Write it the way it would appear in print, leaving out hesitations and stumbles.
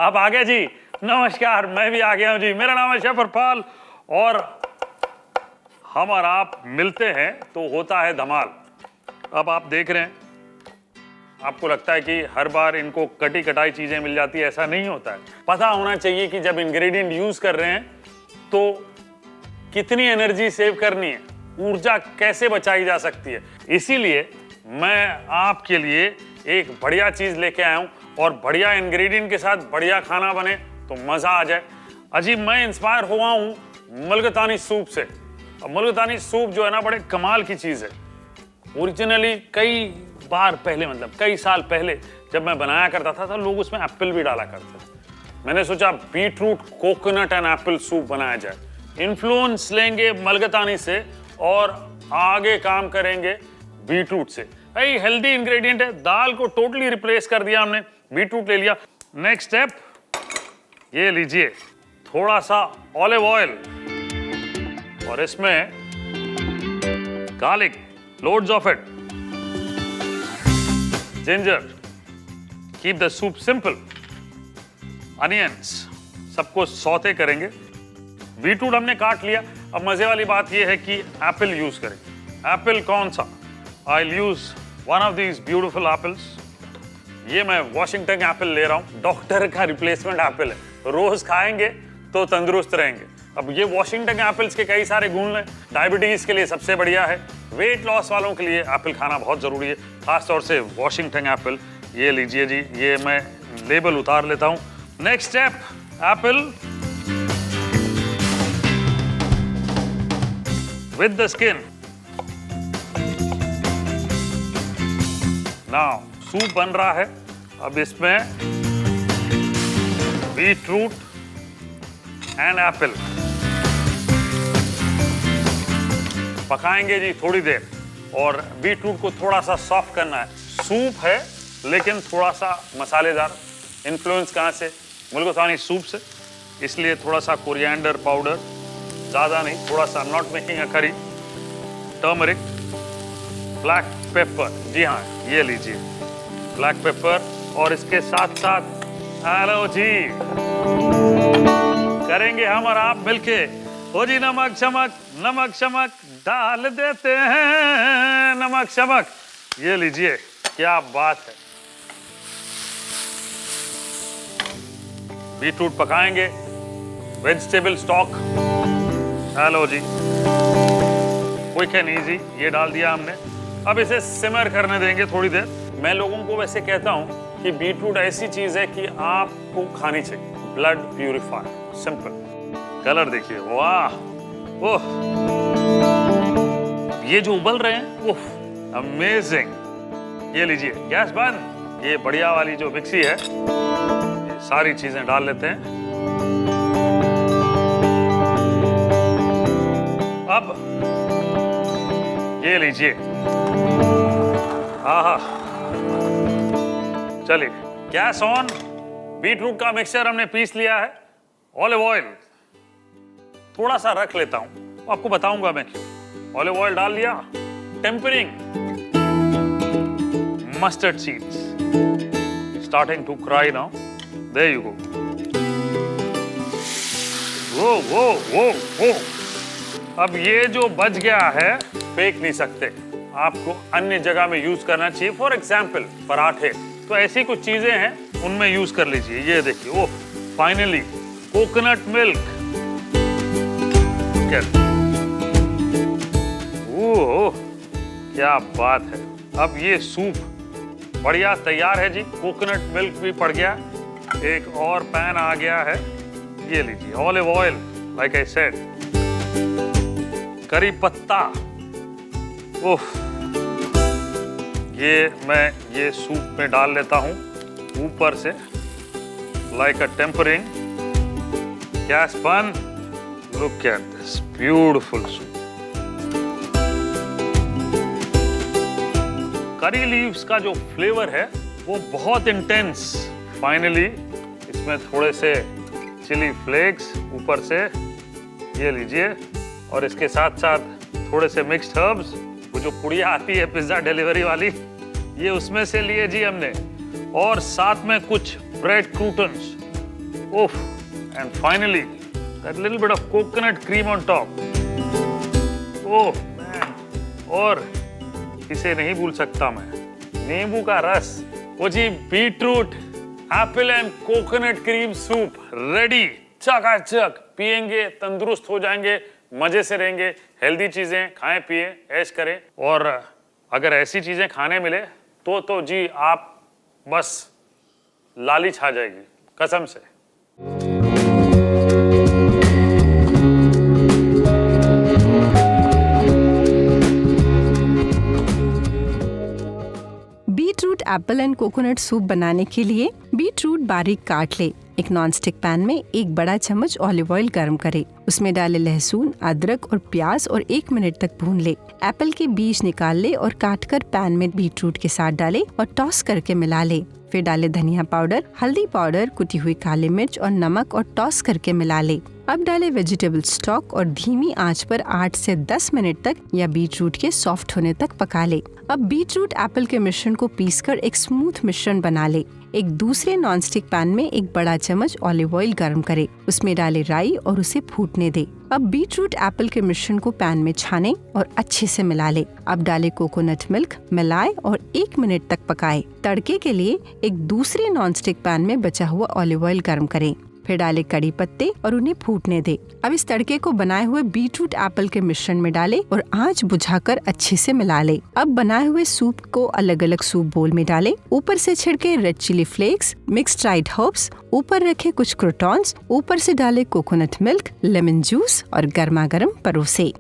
आप आ गए जी? नमस्कार, मैं भी आ गया हूं जी। मेरा नाम है शेफ अरफाल और हम और आप मिलते हैं तो होता है धमाल। अब आप देख रहे हैं, आपको लगता है कि हर बार इनको कटी कटाई चीजें मिल जाती है, ऐसा नहीं होता है। पता होना चाहिए कि जब इंग्रेडिएंट यूज कर रहे हैं तो कितनी एनर्जी सेव करनी है, ऊर्जा कैसे बचाई जा सकती है। इसीलिए मैं आपके लिए एक बढ़िया चीज लेके आया हूं और बढ़िया इंग्रेडिएंट के साथ बढ़िया खाना बने तो मजा आ जाए। अजीब, मैं इंस्पायर हुआ हूं मुल्तानी सूप से। अब मुल्तानी सूप जो है ना, बड़े कमाल की चीज है। ओरिजिनली कई बार पहले, मतलब कई साल पहले जब मैं बनाया करता था तो लोग उसमें एप्पल भी डाला करते थे। मैंने सोचा beetroot coconut and Apple soup बनाया जाए। इन्फ्लुएंस लेंगे मुल्तानी से और आगे काम करेंगे बीटरूट से। भाई हेल्दी इंग्रेडिएंट है, दाल को टोटली रिप्लेस कर दिया हमने, बीटरूट ले लिया। नेक्स्ट स्टेप, ये लीजिए थोड़ा सा ऑलिव ऑयल और इसमें garlic, loads of it, ginger, keep the soup simple, onions, सबको सौते करेंगे। बीटरूट हमने काट लिया। अब मजे वाली बात यह है कि एप्पल यूज करेंगे। एप्पल कौन सा? I'll use one of these beautiful apples. ये मैं वॉशिंगटन एप्पल ले रहा हूँ, डॉक्टर का रिप्लेसमेंट एप्पल है। रोज खाएंगे तो तंदुरुस्त रहेंगे। अब ये वॉशिंगटन एप्पल्स के कई सारे गुण हैं। डायबिटीज के लिए सबसे बढ़िया है, वेट लॉस वालों के लिए एप्पल खाना बहुत जरूरी है, खासतौर से वॉशिंगटन एप्पल। ये लीजिए जी, ये मैं लेबल उतार लेता हूँ। Next step, Apple with the skin. Now soup बन रहा है। अब इसमें बीटरूट एंड एप्पल पकाएंगे जी थोड़ी देर, और बीटरूट को थोड़ा सा सॉफ्ट करना है। सूप है लेकिन थोड़ा सा मसालेदार। इन्फ्लुएंस कहाँ से? मुल्तानी सूप से, इसलिए थोड़ा सा कोरिएंडर पाउडर, ज़्यादा नहीं, थोड़ा सा, नॉट मेकिंग अ करी, टर्मरिक, ब्लैक पेपर, जी हाँ ये लीजिए ब्लैक पेपर, और इसके साथ साथ हेलो जी करेंगे हम और आप मिलके। ओ जी नमक शमक डाल देते हैं, नमक शमक। ये लीजिए, क्या बात है। बीटरूट पकाएंगे, वेजिटेबल स्टॉक, हेलो जी, क्विक एंड इजी, ये डाल दिया हमने। अब इसे सिमर करने देंगे थोड़ी देर। मैं लोगों को वैसे कहता हूं कि बीटरूट ऐसी चीज है कि आपको खानी चाहिए, ब्लड प्यूरिफायर, सिंपल। कलर देखिए, वाह, ओह, ये जो उबल रहे हैं, ओह, अमेजिंग। ये लीजिए, गैस बंद। ये बढ़िया वाली जो मिक्सी है, ये सारी चीजें डाल लेते हैं। अब ये लीजिए, आहा, चलिए गैस ऑन। बीटरूट का मिक्सचर हमने पीस लिया है। ऑलिव ऑयल थोड़ा सा रख लेता हूं, आपको बताऊंगा मैं क्यों। ऑलिव ऑयल डाल लिया। Tempering, mustard seeds starting to cry now, there you go. वो वो वो वो अब ये जो बच गया है फेंक नहीं सकते, आपको अन्य जगह में यूज करना चाहिए। फॉर एग्जाम्पल पराठे, तो ऐसी कुछ चीजें हैं उनमें यूज कर लीजिए। ये देखिए, ओह, फाइनली कोकोनट मिल्क, ओह क्या बात है। अब ये सूप बढ़िया तैयार है जी। कोकोनट मिल्क भी पड़ गया, एक और पैन आ गया है। ये लीजिए olive oil, like I said, करी पत्ता, ओह, ये मैं ये सूप में डाल लेता हूं ऊपर से, लाइक अ टेम्परिंग। गैस बंद। Look at this beautiful soup. Curry leaves का जो फ्लेवर है वो बहुत इंटेंस। फाइनली इसमें थोड़े से चिली फ्लेक्स ऊपर से, ये लीजिए, और इसके साथ साथ थोड़े से मिक्स्ड हर्ब्स। वो जो पुड़िया आती है पिज्जा डिलीवरी वाली, ये उसमें से लिए जी हमने, और साथ में कुछ bread क्रूटन्स, Oof. And finally, that little bit of coconut cream on top. Oh man. और इसे नहीं भूल सकता मैं, नींबू का रस। वो जी, beetroot apple and coconut cream soup ready. चकाचक पिएंगे, तंदुरुस्त हो जाएंगे, मजे से रहेंगे। हेल्दी चीजें खाएं, पिए, ऐश करें। और अगर ऐसी चीजें खाने मिले तो जी आप बस लाली छा जाएगी, कसम से। Beetroot apple and coconut soup बनाने के लिए बीटरूट बारीक काट ले। एक नॉनस्टिक पैन में एक बड़ा चम्मच ऑलिव ऑयल गर्म करे, उसमें डाले लहसुन, अदरक और प्याज और 1 मिनट तक भून ले। एप्पल के बीज निकाल ले और काटकर पैन में बीटरूट के साथ डाले और टॉस करके मिला ले। फिर डाले धनिया पाउडर, हल्दी पाउडर, कुटी हुई काली मिर्च और नमक और टॉस करके मिला ले। अब डाले वेजिटेबल स्टॉक और धीमी आंच पर 8 से 10 मिनट तक या बीटरूट के सॉफ्ट होने तक पका ले। अब बीटरूट एप्पल के मिश्रण को पीसकर एक स्मूथ मिश्रण बना ले। एक दूसरे नॉनस्टिक पैन में एक बड़ा चम्मच ऑलिव ऑयल गर्म करे, उसमें डाले राई और उसे फूटने दे। अब बीटरूट एप्पल के मिश्रण को पैन में छाने और अच्छे से मिला ले। अब डाले कोकोनट मिल्क, मिलाए और 1 मिनट तक पकाए। तड़के के लिए एक दूसरे नॉनस्टिक पैन में बचा हुआ ऑलिव ऑयल गर्म करें, फिर डाले कड़ी पत्ते और उन्हें फूटने दे। अब इस तड़के को बनाए हुए बीटरूट एप्पल के मिश्रण में डाले और आंच बुझाकर अच्छे से मिला ले। अब बनाए हुए सूप को अलग अलग सूप बोल में डाले, ऊपर से छिड़के red chili flakes, mixed dried herbs, ऊपर रखे कुछ क्रोटॉन्स, ऊपर से डाले कोकोनट मिल्क, लेमन जूस और गर्मा गर्म परोसे।